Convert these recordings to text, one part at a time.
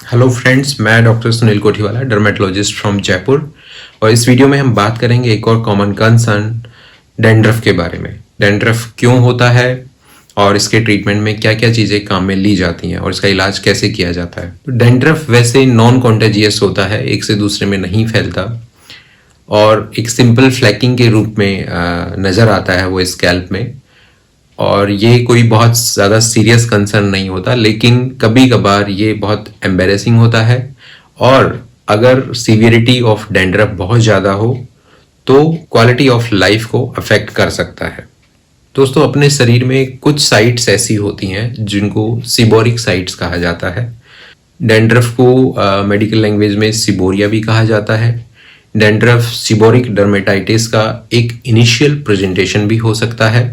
Hello friends, मैं doctor Sunil Kothiwala, dermatologist from Jaipur. और इस वीडियो में हम बात करेंगे एक और कॉमन कंसर्न डैंड्रफ के बारे में। डैंड्रफ क्यों होता है और इसके ट्रीटमेंट में क्या क्या चीज़ें काम में ली जाती हैं और इसका इलाज कैसे किया जाता है। तो डैंड्रफ वैसे नॉन कॉन्टेजियस होता है, एक से दूसरे में नहीं फैलता और एक सिंपल फ्लैकिंग के रूप में नज़र आता है वो स्कैल्प में। और ये कोई बहुत ज़्यादा सीरियस कंसर्न नहीं होता, लेकिन कभी कभार ये बहुत एम्बेरेसिंग होता है और अगर सीवियरिटी ऑफ डैंड्रफ बहुत ज़्यादा हो तो क्वालिटी ऑफ लाइफ को अफेक्ट कर सकता है। दोस्तों, अपने शरीर में कुछ साइट्स ऐसी होती हैं जिनको सिबोरिक साइट्स कहा जाता है। डैंड्रफ को मेडिकल लैंग्वेज में सिबोरिया भी कहा जाता है। डैंड्रफ सिबोरिक डर्मेटाइटिस का एक इनिशियल प्रेजेंटेशन भी हो सकता है।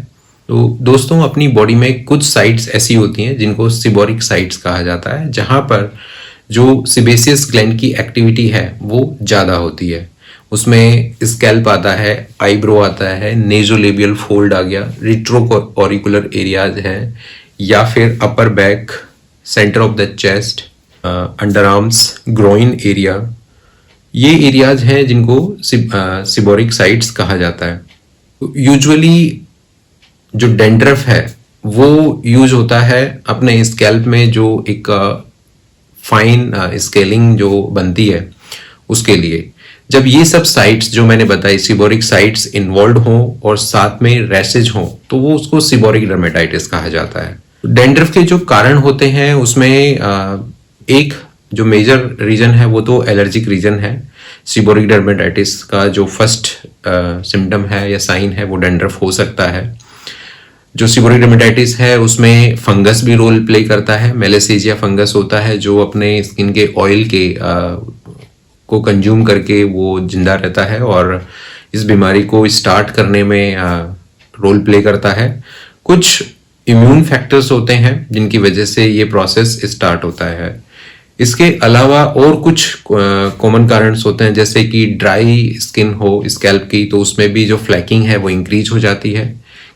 तो दोस्तों, अपनी बॉडी में कुछ साइट्स ऐसी होती हैं जिनको सिबोरिक साइट्स कहा जाता है, जहां पर जो सिबेसियस ग्लैंड की एक्टिविटी है वो ज़्यादा होती है। उसमें स्कैल्प आता है, आईब्रो आता है, नेजोलेबियल फोल्ड आ गया, रिट्रोऑरिकुलर एरियाज हैं, या फिर upper back, centre of the chest, under arms, groin area, ये एरियाज हैं जिनको सिबोरिक साइट्स कहा जाता है। यूजुअली जो डैंड्रफ है वो यूज होता है अपने स्कैल्प में जो एक फाइन स्केलिंग जो बनती है उसके लिए। जब ये सब साइट्स जो मैंने बताई सिबोरिक साइट्स इन्वॉल्व हों और साथ में रैशेज हों तो वो उसको सिबोरिक डर्मेटाइटिस कहा जाता है। डैंड्रफ के जो कारण होते हैं उसमें एक जो मेजर रीजन है वो तो एलर्जिक रीजन है। सिबोरिक डर्मेटाइटिस का जो फर्स्ट सिम्टम है या साइन है वो डैंड्रफ हो सकता है। जो सिबोरिक डर्मेटाइटिस है उसमें फंगस भी रोल प्ले करता है। मेलेसेजिया फंगस होता है जो अपने स्किन के ऑयल के को कंज्यूम करके वो जिंदा रहता है और इस बीमारी को स्टार्ट करने में रोल प्ले करता है। कुछ इम्यून फैक्टर्स होते हैं जिनकी वजह से ये प्रोसेस स्टार्ट होता है। इसके अलावा और कुछ कॉमन कारण होते हैं, जैसे कि ड्राई स्किन हो स्कैल्प की तो उसमें भी जो फ्लैकिंग है वो इंक्रीज हो जाती है।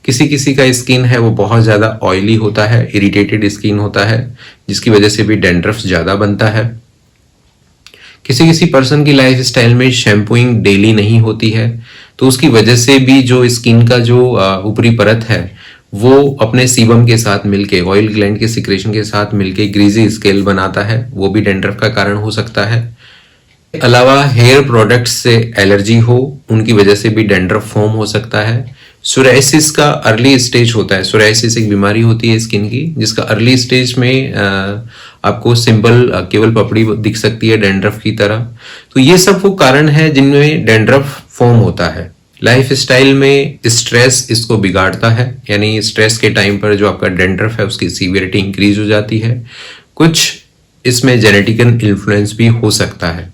किसी किसी का स्किन है वो बहुत ज़्यादा ऑयली होता है, इरिटेटेड स्किन होता है, जिसकी वजह से भी डैंड्रफ ज़्यादा बनता है। किसी किसी पर्सन की लाइफ स्टाइल में शैम्पूइंग डेली नहीं होती है तो उसकी वजह से भी जो स्किन का जो ऊपरी परत है वो अपने सीबम के साथ मिलके, ऑयल ग्लैंड के सिक्रेशन के साथ मिलके ग्रीजी स्केल बनाता है, वो भी डैंड्रफ का कारण हो सकता है। अलावा हेयर प्रोडक्ट्स से एलर्जी हो, उनकी वजह से भी डैंड्रफ फॉर्म हो सकता है। सोराइसिस का अर्ली स्टेज होता है। सोराइसिस एक बीमारी होती है स्किन की जिसका अर्ली स्टेज में आपको सिंपल केवल पपड़ी दिख सकती है डैंड्रफ की तरह। तो ये सब वो कारण है जिनमें डैंड्रफ फॉर्म होता है। लाइफ स्टाइल में स्ट्रेस इसको बिगाड़ता है, यानी स्ट्रेस के टाइम पर जो आपका डैंड्रफ है उसकी सीवियरिटी इंक्रीज हो जाती है। कुछ इसमें जेनेटिकल इन्फ्लुएंस भी हो सकता है।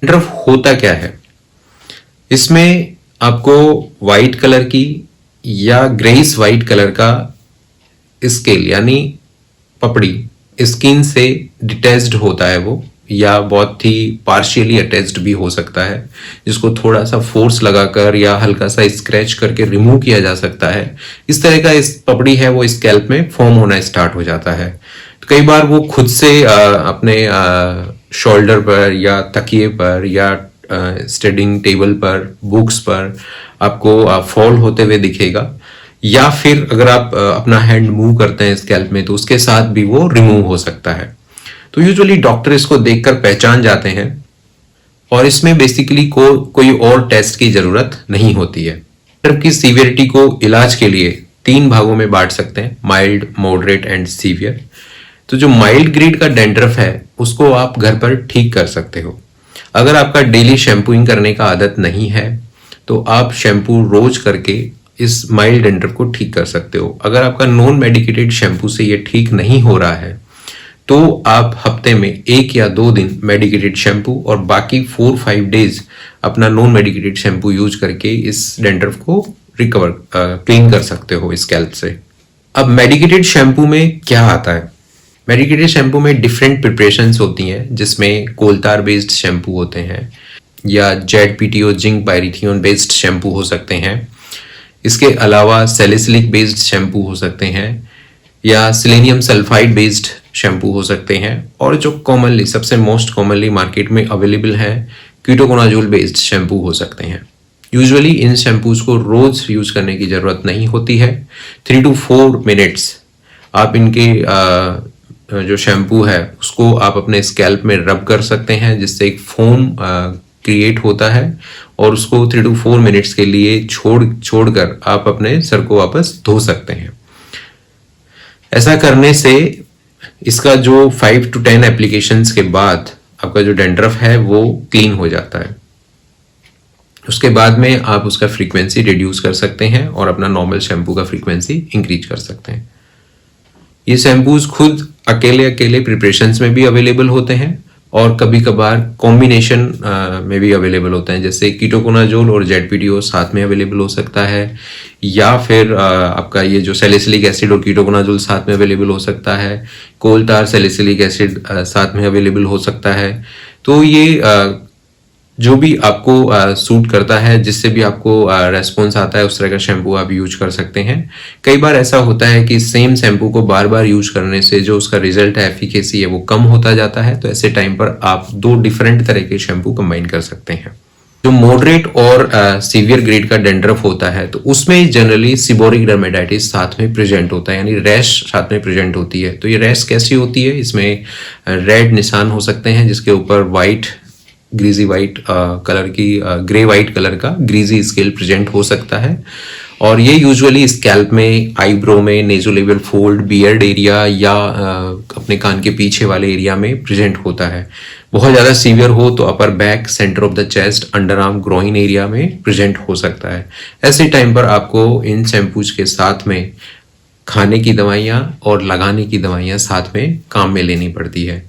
डैंड्रफ होता क्या है? इसमें आपको वाइट कलर की या ग्रेइश वाइट कलर का स्केल यानी पपड़ी स्किन से डिटैच्ड होता है वो, या बहुत ही पार्शियली अटैच्ड भी हो सकता है, जिसको थोड़ा सा फोर्स लगाकर या हल्का सा स्क्रैच करके रिमूव किया जा सकता है। इस तरह का इस पपड़ी है वो स्कैल्प में फॉर्म होना स्टार्ट हो जाता है। तो कई बार वो खुद से अपने शोल्डर पर या तकिए पर या स्टडिंग टेबल पर, बुक्स पर आपको फॉल होते हुए दिखेगा, या फिर अगर आप अपना हैंड मूव करते हैं स्कैल्प में तो उसके साथ भी वो रिमूव हो सकता है। तो यूजुअली डॉक्टर इसको देखकर पहचान जाते हैं और इसमें बेसिकली कोई और टेस्ट की जरूरत नहीं होती है। डैंड्रफ की सीवियरिटी को इलाज के लिए 3 भागों में बांट सकते हैं, माइल्ड, मॉडरेट एंड सीवियर। तो जो माइल्ड ग्रेड का डैंड्रफ है उसको आप घर पर ठीक कर सकते हो। अगर आपका डेली शैम्पूइंग करने का आदत नहीं है तो आप शैम्पू रोज करके इस माइल्ड डैंड्रफ को ठीक कर सकते हो। अगर आपका नॉन मेडिकेटेड शैम्पू से ये ठीक नहीं हो रहा है तो आप हफ्ते में 1 या 2 दिन मेडिकेटेड शैम्पू और बाकी 4-5 डेज अपना नॉन मेडिकेटेड शैम्पू यूज करके इस डैंड्रफ को रिकवर क्लीन कर सकते हो स्कैल्प से। अब मेडिकेटेड शैम्पू में क्या आता है? मेडिकेटेड शैम्पू में डिफरेंट प्रिपरेशंस होती हैं, जिसमें कोलतार बेस्ड शैम्पू होते हैं या ZPTO जिंक पायरिथियोन बेस्ड शैम्पू हो सकते हैं। इसके अलावा सैलिसिलिक बेस्ड शैम्पू हो सकते हैं या सिलेनियम सल्फाइड बेस्ड शैम्पू हो सकते हैं, और जो कॉमनली सबसे मोस्ट कॉमनली मार्केट में अवेलेबल है कीटोकोनाजोल बेस्ड शैम्पू हो सकते हैं। यूजुअली इन शैम्पूज को रोज यूज करने की ज़रूरत नहीं होती है। 3 to 4 मिनट्स आप इनके जो शैम्पू है उसको आप अपने स्कैल्प में रब कर सकते हैं, जिससे एक फोम क्रिएट होता है, और उसको 3 to 4 मिनट्स के लिए छोड़कर आप अपने सर को वापस धो सकते हैं। ऐसा करने से इसका जो 5 to 10 एप्लीकेशंस के बाद आपका जो डैंड्रफ है वो क्लीन हो जाता है। उसके बाद में आप उसका फ्रीक्वेंसी रिड्यूस कर सकते हैं और अपना नॉर्मल शैम्पू का फ्रीक्वेंसी इंक्रीज कर सकते हैं। ये शैम्पूज खुद अकेले प्रिपरेशंस में भी अवेलेबल होते हैं और कभी कभार कॉम्बिनेशन में भी अवेलेबल होते हैं, जैसे कीटोकोनाजोल और जेडपीटीओ साथ में अवेलेबल हो सकता है, या फिर आपका ये जो सैलिसिलिक एसिड और कीटोकोनाजोल साथ में अवेलेबल हो सकता है, कोल टार सैलिसिलिक एसिड साथ में अवेलेबल हो सकता है। तो ये जो भी आपको सूट करता है, जिससे भी आपको रेस्पॉन्स आता है, उस तरह का शैम्पू आप यूज कर सकते हैं। कई बार ऐसा होता है कि सेम शैम्पू को बार बार यूज करने से जो उसका रिजल्ट है, एफिकेसी है, वो कम होता जाता है। तो ऐसे टाइम पर आप 2 डिफरेंट तरह के शैम्पू कंबाइन कर सकते हैं। जो मॉडरेट और सीवियर ग्रेड का डैंड्रफ होता है, तो उसमें जनरली सीबोरिक डर्मेटाइटिस साथ में प्रेजेंट होता है, यानी रैश साथ में प्रेजेंट होती है। तो ये रैश कैसी होती है? इसमें रेड निशान हो सकते हैं, जिसके ऊपर वाइट ग्रीजी वाइट कलर की ग्रे वाइट कलर का ग्रीजी स्केल प्रेजेंट हो सकता है, और ये यूजुअली स्कैल्प में, आईब्रो में, नेजोलेबियल फोल्ड, बियर्ड एरिया या अपने कान के पीछे वाले एरिया में प्रेजेंट होता है। बहुत ज़्यादा सीवियर हो तो upper back, centre of the chest, under arm, groin area में प्रेजेंट हो सकता है। ऐसे टाइम पर आपको इन शैम्पूज के साथ में खाने की दवाइयाँ और लगाने की दवाइयाँ साथ में काम में लेनी पड़ती है।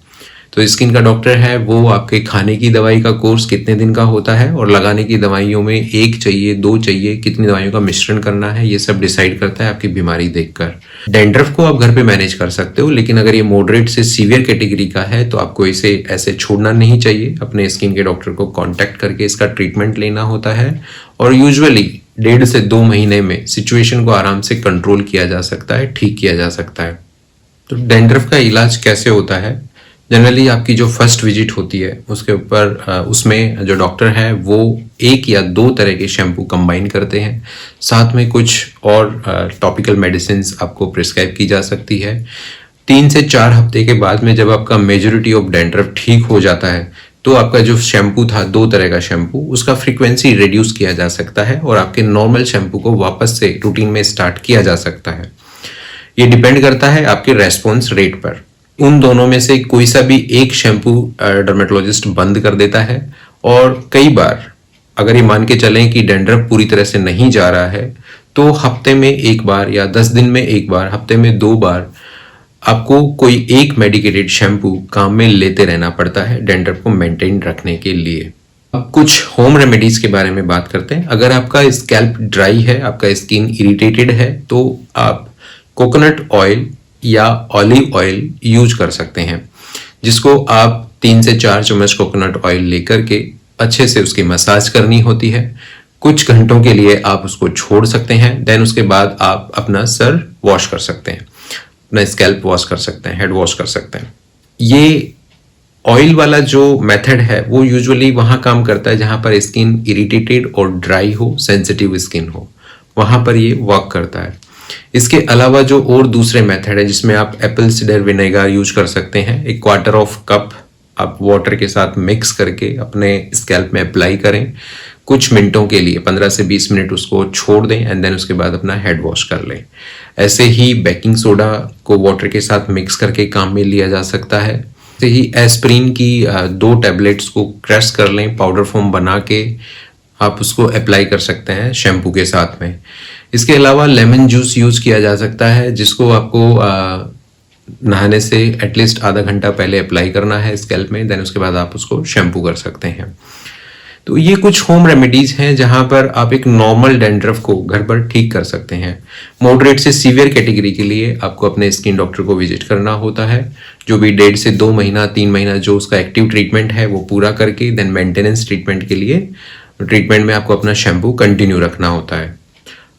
तो स्किन का डॉक्टर है वो आपके खाने की दवाई का कोर्स कितने दिन का होता है और लगाने की दवाइयों में 1 चाहिए, 2 चाहिए, कितनी दवाइयों का मिश्रण करना है, ये सब डिसाइड करता है आपकी बीमारी देखकर। डैंड्रफ को आप घर पे मैनेज कर सकते हो, लेकिन अगर ये मॉडरेट से सीवियर कैटेगरी का है तो आपको इसे ऐसे छोड़ना नहीं चाहिए। अपने स्किन के डॉक्टर को कॉन्टैक्ट करके इसका ट्रीटमेंट लेना होता है, और यूजुअली 1.5 से 2 महीने में सिचुएशन को आराम से कंट्रोल किया जा सकता है, ठीक किया जा सकता है। तो डैंड्रफ का इलाज कैसे होता है? जनरली आपकी जो फर्स्ट विजिट होती है उसके ऊपर उसमें जो डॉक्टर है वो 1 या 2 तरह के शैम्पू कंबाइन करते हैं, साथ में कुछ और टॉपिकल मेडिसिन आपको प्रिस्क्राइब की जा सकती है। 3 से 4 हफ्ते के बाद में जब आपका मेजॉरिटी ऑफ डैंड्रफ ठीक हो जाता है तो आपका जो शैम्पू था 2 तरह का शैम्पू, उसका फ्रीक्वेंसी रिड्यूस किया जा सकता है और आपके नॉर्मल शैम्पू को वापस से रूटीन में स्टार्ट किया जा सकता है। ये डिपेंड करता है आपके रेस्पॉन्स रेट पर। उन दोनों में से कोई सा भी एक शैम्पू डर्मेटोलॉजिस्ट बंद कर देता है, और कई बार अगर ये मान के चलें कि डैंड्रफ पूरी तरह से नहीं जा रहा है तो हफ्ते में 1 बार या 10 दिन में 1 बार, हफ्ते में 2 बार आपको कोई एक मेडिकेटेड शैम्पू काम में लेते रहना पड़ता है डैंड्रफ को मेंटेन रखने के लिए। अब कुछ होम रेमेडीज के बारे में बात करते हैं। अगर आपका स्कैल्प ड्राई है, आपका स्किन इरिटेटेड है, तो आप कोकोनट ऑयल या ऑलिव ऑयल यूज कर सकते हैं, जिसको आप 3 से 4 चम्मच कोकोनट ऑयल लेकर के अच्छे से उसकी मसाज करनी होती है। कुछ घंटों के लिए आप उसको छोड़ सकते हैं, देन उसके बाद आप अपना सर वॉश कर सकते हैं, अपना स्कैल्प वॉश कर सकते हैं, हेड वॉश कर सकते हैं। ये ऑयल वाला जो मेथड है वो यूजुअली वहाँ काम करता है जहाँ पर स्किन इरिटेटेड और ड्राई हो, सेंसिटिव स्किन हो, वहाँ पर ये वर्क करता है। इसके अलावा जो और दूसरे मेथड है जिसमें आप एप्पल साइडर विनेगर यूज कर सकते हैं, 1/4 कप आप वाटर के साथ मिक्स करके अपने स्कैल्प में अप्लाई करें, कुछ मिनटों के लिए 15 से 20 मिनट उसको छोड़ दें, एंड देन उसके बाद अपना हेड वॉश कर लें। ऐसे ही बेकिंग सोडा को वाटर के साथ मिक्स करके काम में लिया जा सकता है। ऐसे ही एस्प्रिन की 2 टैबलेट्स को क्रश कर लें, पाउडर फॉर्म बना के आप उसको अप्लाई कर सकते हैं शैम्पू के साथ में। इसके अलावा लेमन जूस यूज किया जा सकता है, जिसको आपको नहाने से एटलीस्ट आधा घंटा पहले अप्लाई करना है स्कैल्प में, देन उसके बाद आप उसको शैम्पू कर सकते हैं। तो ये कुछ होम रेमेडीज हैं जहां पर आप एक नॉर्मल डैंड्रफ को घर पर ठीक कर सकते हैं। मॉडरेट से सीवियर कैटेगरी के लिए आपको अपने स्किन डॉक्टर को विजिट करना होता है, जो भी 1.5 से 2 महीना 3 महीना जो उसका एक्टिव ट्रीटमेंट है वो पूरा करके देन मेंटेनेंस ट्रीटमेंट के लिए ट्रीटमेंट में आपको अपना शैम्पू कंटिन्यू रखना होता है।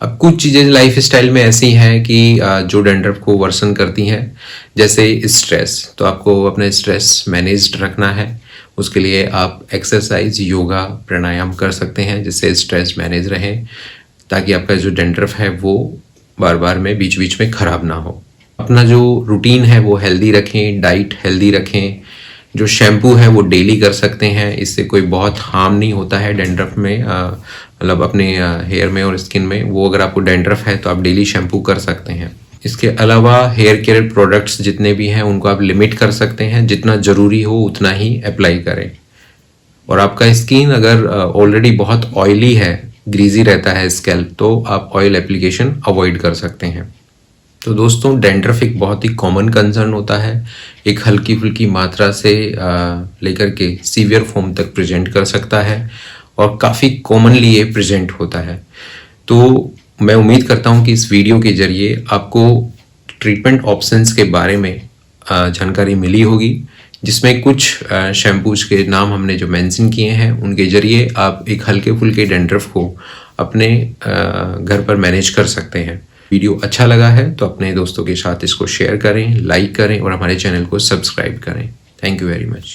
अब कुछ चीज़ें लाइफ स्टाइल में ऐसी हैं कि जो डैंड्रफ को वर्सन करती हैं, जैसे स्ट्रेस। तो आपको अपना स्ट्रेस मैनेज्ड रखना है, उसके लिए आप एक्सरसाइज, योगा, प्राणायाम कर सकते हैं जिससे स्ट्रेस मैनेज रहे, ताकि आपका जो डैंड्रफ है वो बार बार में बीच बीच में ख़राब ना हो। अपना जो रूटीन है वो हेल्दी रखें, डाइट हेल्दी रखें। जो शैम्पू है वो डेली कर सकते हैं, इससे कोई बहुत हार्म नहीं होता है डैंड्रफ में, मतलब अपने हेयर में और स्किन में। वो अगर आपको डैंड्रफ है तो आप डेली शैम्पू कर सकते हैं। इसके अलावा हेयर केयर प्रोडक्ट्स जितने भी हैं उनको आप लिमिट कर सकते हैं, जितना ज़रूरी हो उतना ही अप्लाई करें। और आपका स्किन अगर ऑलरेडी बहुत ऑयली है, ग्रीजी रहता है स्कैल्प, तो आप ऑयल एप्लीकेशन अवॉइड कर सकते हैं। तो दोस्तों, डैंड्रफ एक बहुत ही कॉमन कंसर्न होता है, एक हल्की फुल्की मात्रा से लेकर के सीवियर फॉर्म तक प्रेजेंट कर सकता है और काफ़ी कॉमनली ये प्रेजेंट होता है। तो मैं उम्मीद करता हूँ कि इस वीडियो के जरिए आपको ट्रीटमेंट ऑप्शंस के बारे में जानकारी मिली होगी, जिसमें कुछ शैम्पूज के नाम हमने जो मेंशन किए हैं उनके जरिए आप एक हल्के फुल्के डैंड्रफ को अपने घर पर मैनेज कर सकते हैं। वीडियो अच्छा लगा है तो अपने दोस्तों के साथ इसको शेयर करें, लाइक करें और हमारे चैनल को सब्सक्राइब करें। Thank you very much.